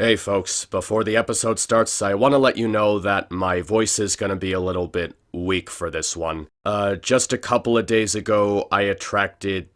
Hey folks, before the episode starts, I want to let you know that my voice is going to be a little bit weak for this one. Just a couple of days ago, I attracted,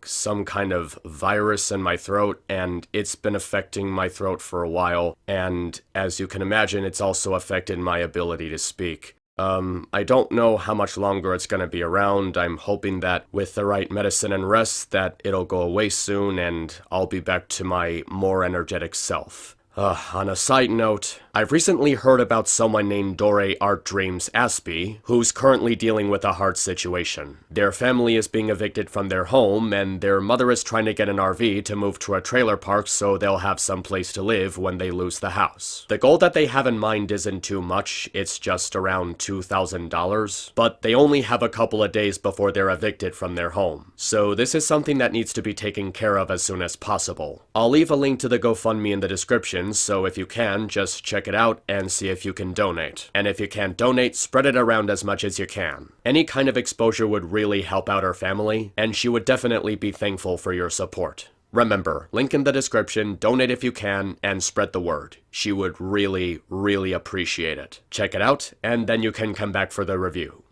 some kind of virus in my throat, and it's been affecting my throat for a while, and as you can imagine, it's also affected my ability to speak. I don't know how much longer it's gonna be around. I'm hoping that with the right medicine and rest that it'll go away soon and I'll be back to my more energetic self. On a side note, I've recently heard about someone named Dore Art Dreams Aspie, who's currently dealing with a hard situation. Their family is being evicted from their home, and their mother is trying to get an RV to move to a trailer park so they'll have some place to live when they lose the house. The goal that they have in mind isn't too much, it's just around $2,000, but they only have a couple of days before they're evicted from their home. So this is something that needs to be taken care of as soon as possible. I'll leave a link to the GoFundMe in the description, so if you can, just check it out and see if you can donate. And if you can't donate, spread it around as much as you can. Any kind of exposure would really help out her family, and she would definitely be thankful for your support. Remember, link in the description, donate if you can, and spread the word. She would really, really appreciate it. Check it out, and then you can come back for the review.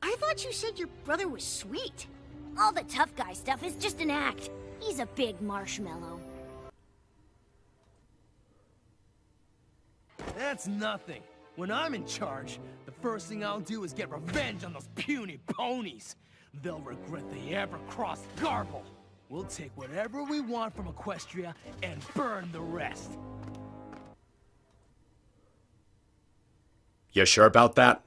I thought you said your brother was sweet. All the tough guy stuff is just an act. He's a big marshmallow. That's nothing. When I'm in charge, the first thing I'll do is get revenge on those puny ponies. They'll regret they ever crossed Garble. We'll take whatever we want from Equestria and burn the rest. You sure about that?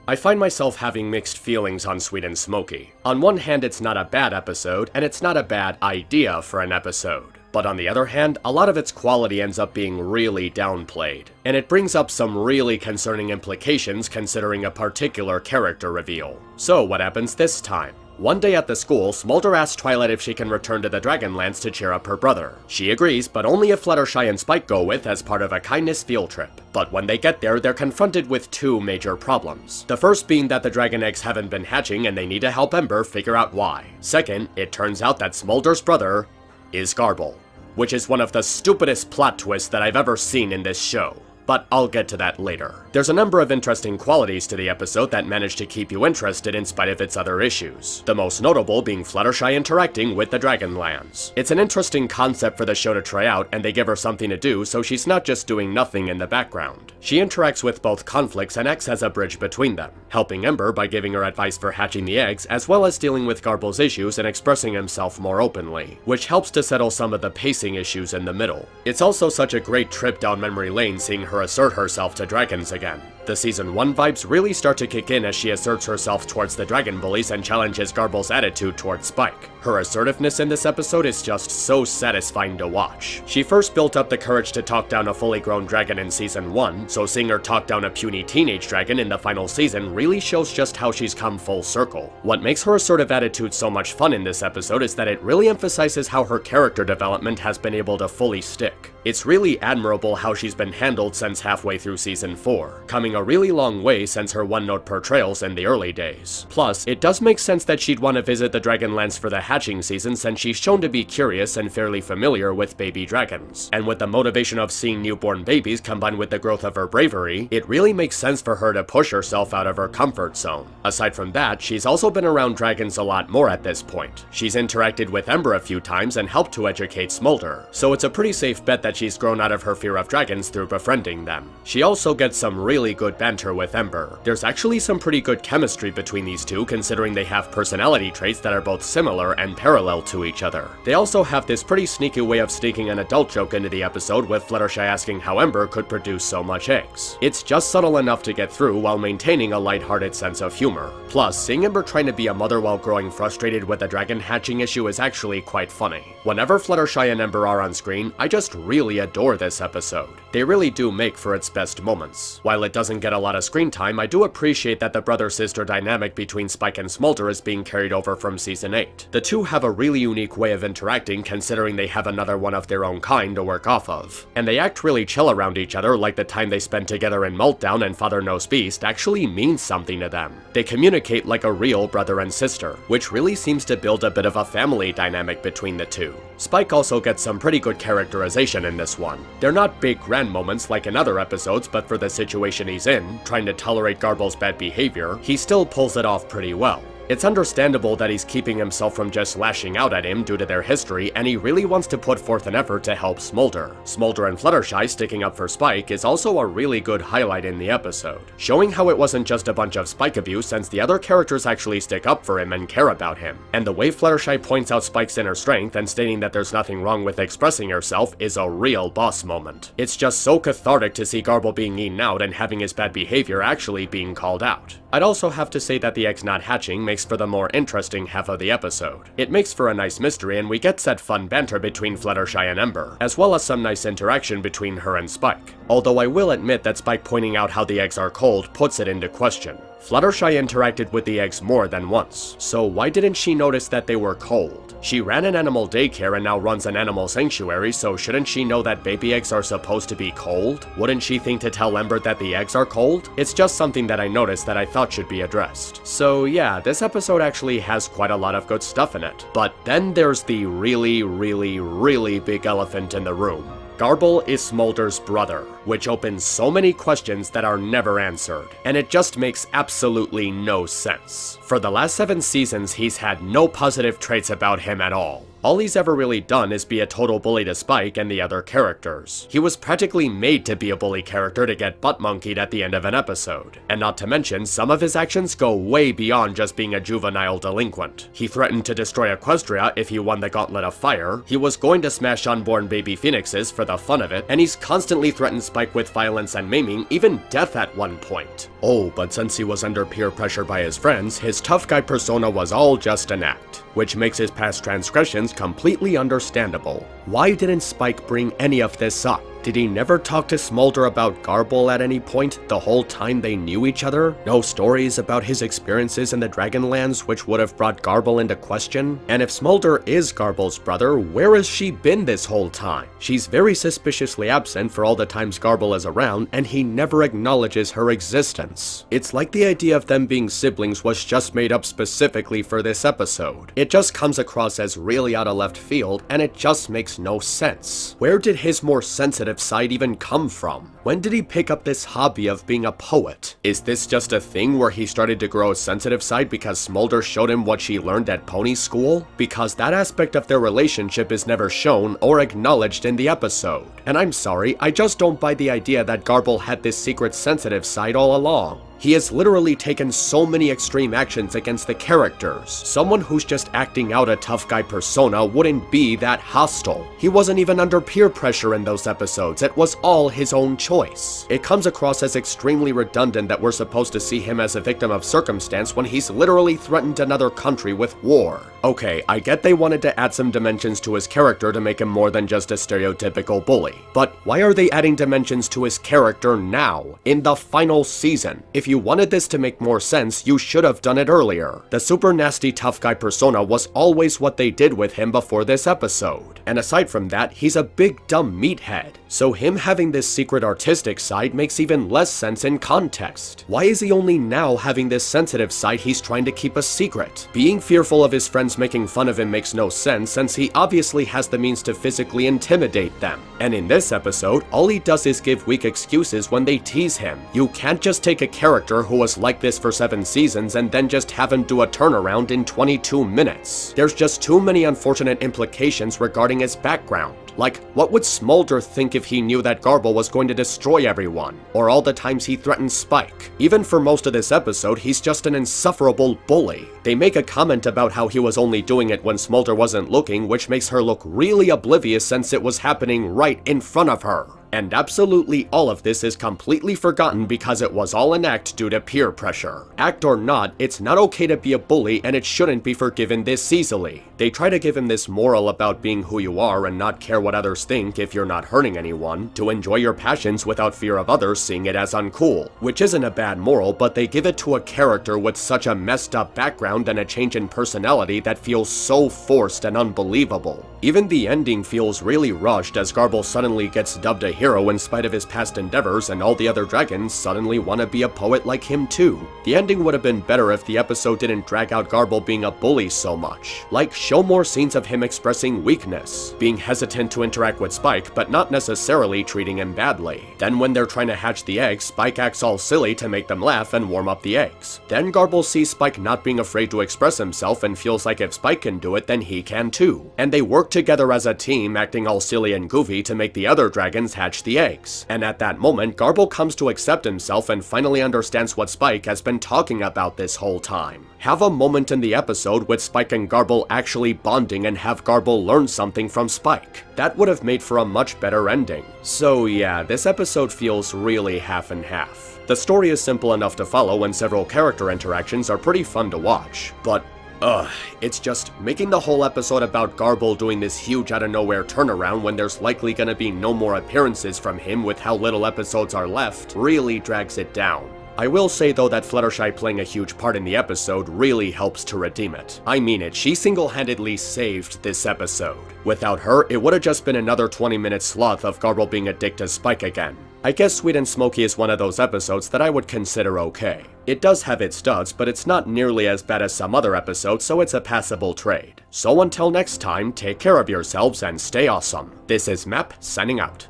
I find myself having mixed feelings on Sweet and Smoky. On one hand, it's not a bad episode, and it's not a bad idea for an episode. But on the other hand, a lot of its quality ends up being really downplayed, and it brings up some really concerning implications considering a particular character reveal. So what happens this time? One day at the school, Smolder asks Twilight if she can return to the Dragonlance to cheer up her brother. She agrees, but only if Fluttershy and Spike go with as part of a kindness field trip. But when they get there, they're confronted with two major problems. The first being that the dragon eggs haven't been hatching and they need to help Ember figure out why. Second, it turns out that Smolder's brother is Garble, which is one of the stupidest plot twists that I've ever seen in this show. But I'll get to that later. There's a number of interesting qualities to the episode that manage to keep you interested in spite of its other issues. The most notable being Fluttershy interacting with the Dragonlance. It's an interesting concept for the show to try out, and they give her something to do so she's not just doing nothing in the background. She interacts with both conflicts and acts as a bridge between them, helping Ember by giving her advice for hatching the eggs, as well as dealing with Garble's issues and expressing himself more openly, which helps to settle some of the pacing issues in the middle. It's also such a great trip down memory lane seeing her assert herself to dragons again. The Season 1 vibes really start to kick in as she asserts herself towards the dragon bullies and challenges Garble's attitude towards Spike. Her assertiveness in this episode is just so satisfying to watch. She first built up the courage to talk down a fully grown dragon in Season 1, so seeing her talk down a puny teenage dragon in the final season really shows just how she's come full circle. What makes her assertive attitude so much fun in this episode is that it really emphasizes how her character development has been able to fully stick. It's really admirable how she's been handled since halfway through Season 4, coming a really long way since her one-note portrayals in the early days. Plus, it does make sense that she'd want to visit the Dragonlance for the hatching season since she's shown to be curious and fairly familiar with baby dragons. And with the motivation of seeing newborn babies combined with the growth of her bravery, it really makes sense for her to push herself out of her comfort zone. Aside from that, she's also been around dragons a lot more at this point. She's interacted with Ember a few times and helped to educate Smolder, so it's a pretty safe bet that she's grown out of her fear of dragons through befriending them. She also gets some really good banter with Ember. There's actually some pretty good chemistry between these two considering they have personality traits that are both similar and parallel to each other. They also have this pretty sneaky way of sneaking an adult joke into the episode with Fluttershy asking how Ember could produce so much eggs. It's just subtle enough to get through while maintaining a lighthearted sense of humor. Plus, seeing Ember trying to be a mother while growing frustrated with the dragon hatching issue is actually quite funny. Whenever Fluttershy and Ember are on screen, I just really really adore this episode. They really do make for its best moments. While it doesn't get a lot of screen time, I do appreciate that the brother-sister dynamic between Spike and Smolder is being carried over from Season 8. The two have a really unique way of interacting considering they have another one of their own kind to work off of. And they act really chill around each other, like the time they spend together in Meltdown and Father Knows Beast actually means something to them. They communicate like a real brother and sister, which really seems to build a bit of a family dynamic between the two. Spike also gets some pretty good characterization in this one. They're not big grand moments like in other episodes, but for the situation he's in, trying to tolerate Garble's bad behavior, he still pulls it off pretty well. It's understandable that he's keeping himself from just lashing out at him due to their history, and he really wants to put forth an effort to help Smolder. Smolder and Fluttershy sticking up for Spike is also a really good highlight in the episode, showing how it wasn't just a bunch of Spike abuse since the other characters actually stick up for him and care about him. And the way Fluttershy points out Spike's inner strength and stating that there's nothing wrong with expressing herself is a real boss moment. It's just so cathartic to see Garble being eaten out and having his bad behavior actually being called out. I'd also have to say that the eggs not hatching makes for the more interesting half of the episode. It makes for a nice mystery and we get that fun banter between Fluttershy and Ember, as well as some nice interaction between her and Spike. Although I will admit that Spike pointing out how the eggs are cold puts it into question. Fluttershy interacted with the eggs more than once, so why didn't she notice that they were cold? She ran an animal daycare and now runs an animal sanctuary, so shouldn't she know that baby eggs are supposed to be cold? Wouldn't she think to tell Ember that the eggs are cold? It's just something that I noticed that I thought should be addressed. So yeah, this episode actually has quite a lot of good stuff in it. But then there's the really big elephant in the room. Garble is Smolder's brother, which opens so many questions that are never answered, and it just makes absolutely no sense. For the last 7 seasons, he's had no positive traits about him at all. All he's ever really done is be a total bully to Spike and the other characters. He was practically made to be a bully character to get butt-monkeyed at the end of an episode. And not to mention, some of his actions go way beyond just being a juvenile delinquent. He threatened to destroy Equestria if he won the Gauntlet of Fire, he was going to smash unborn baby phoenixes for the fun of it, and he's constantly threatened Spike with violence and maiming, even death at one point. Oh, but since he was under peer pressure by his friends, his tough guy persona was all just an act, which makes his past transgressions completely understandable. Why didn't Spike bring any of this up? Did he never talk to Smolder about Garble at any point the whole time they knew each other? No stories about his experiences in the Dragonlands which would have brought Garble into question? And if Smolder is Garble's brother, where has she been this whole time? She's very suspiciously absent for all the times Garble is around, and he never acknowledges her existence. It's like the idea of them being siblings was just made up specifically for this episode. It just comes across as really out of left field, and it just makes no sense. Where did his more sensitive side even come from? When did he pick up this hobby of being a poet? Is this just a thing where he started to grow a sensitive side because Smolder showed him what she learned at pony school? Because that aspect of their relationship is never shown or acknowledged in the episode. And I'm sorry, I just don't buy the idea that Garble had this secret sensitive side all along. He has literally taken so many extreme actions against the characters. Someone who's just acting out a tough guy persona wouldn't be that hostile. He wasn't even under peer pressure in those episodes, it was all his own choice. It comes across as extremely redundant that we're supposed to see him as a victim of circumstance when he's literally threatened another country with war. Okay, I get they wanted to add some dimensions to his character to make him more than just a stereotypical bully. But why are they adding dimensions to his character now, in the final season? If you wanted this to make more sense, you should have done it earlier. The super nasty tough guy persona was always what they did with him before this episode. And aside from that, he's a big dumb meathead. So him having this secret artistic side makes even less sense in context. Why is he only now having this sensitive side he's trying to keep a secret? Being fearful of his friends making fun of him makes no sense since he obviously has the means to physically intimidate them. And in this episode, all he does is give weak excuses when they tease him. You can't just take a character who was like this for 7 seasons and then just have him do a turnaround in 22 minutes. There's just too many unfortunate implications regarding his background. Like, what would Smolder think if he knew that Garble was going to destroy everyone? Or all the times he threatened Spike? Even for most of this episode, he's just an insufferable bully. They make a comment about how he was only doing it when Smolder wasn't looking, which makes her look really oblivious since it was happening right in front of her. And absolutely all of this is completely forgotten because it was all an act due to peer pressure. Act or not, it's not okay to be a bully and it shouldn't be forgiven this easily. They try to give him this moral about being who you are and not care what others think if you're not hurting anyone, to enjoy your passions without fear of others seeing it as uncool, which isn't a bad moral, but they give it to a character with such a messed up background and a change in personality that feels so forced and unbelievable. Even the ending feels really rushed as Garble suddenly gets dubbed a hero in spite of his past endeavors and all the other dragons suddenly want to be a poet like him too. The ending would have been better if the episode didn't drag out Garble being a bully so much. Like, show more scenes of him expressing weakness, being hesitant to interact with Spike but not necessarily treating him badly. Then when they're trying to hatch the eggs, Spike acts all silly to make them laugh and warm up the eggs. Then Garble sees Spike not being afraid to express himself and feels like if Spike can do it then he can too. And they work together as a team acting all silly and goofy to make the other dragons hatch the eggs. And at that moment, Garble comes to accept himself and finally understands what Spike has been talking about this whole time. Have a moment in the episode with Spike and Garble actually bonding and have Garble learn something from Spike. That would have made for a much better ending. So yeah, this episode feels really half and half. The story is simple enough to follow and several character interactions are pretty fun to watch, but it's just making the whole episode about Garble doing this huge out of nowhere turnaround when there's likely gonna be no more appearances from him with how little episodes are left really drags it down. I will say though that Fluttershy playing a huge part in the episode really helps to redeem it. I mean it, she single-handedly saved this episode. Without her, it would have just been another 20-minute sloth of Garble being a dick to Spike again. I guess Sweet and Smoky is one of those episodes that I would consider okay. It does have its studs, but it's not nearly as bad as some other episodes, so it's a passable trade. So until next time, take care of yourselves and stay awesome. This is Map, signing out.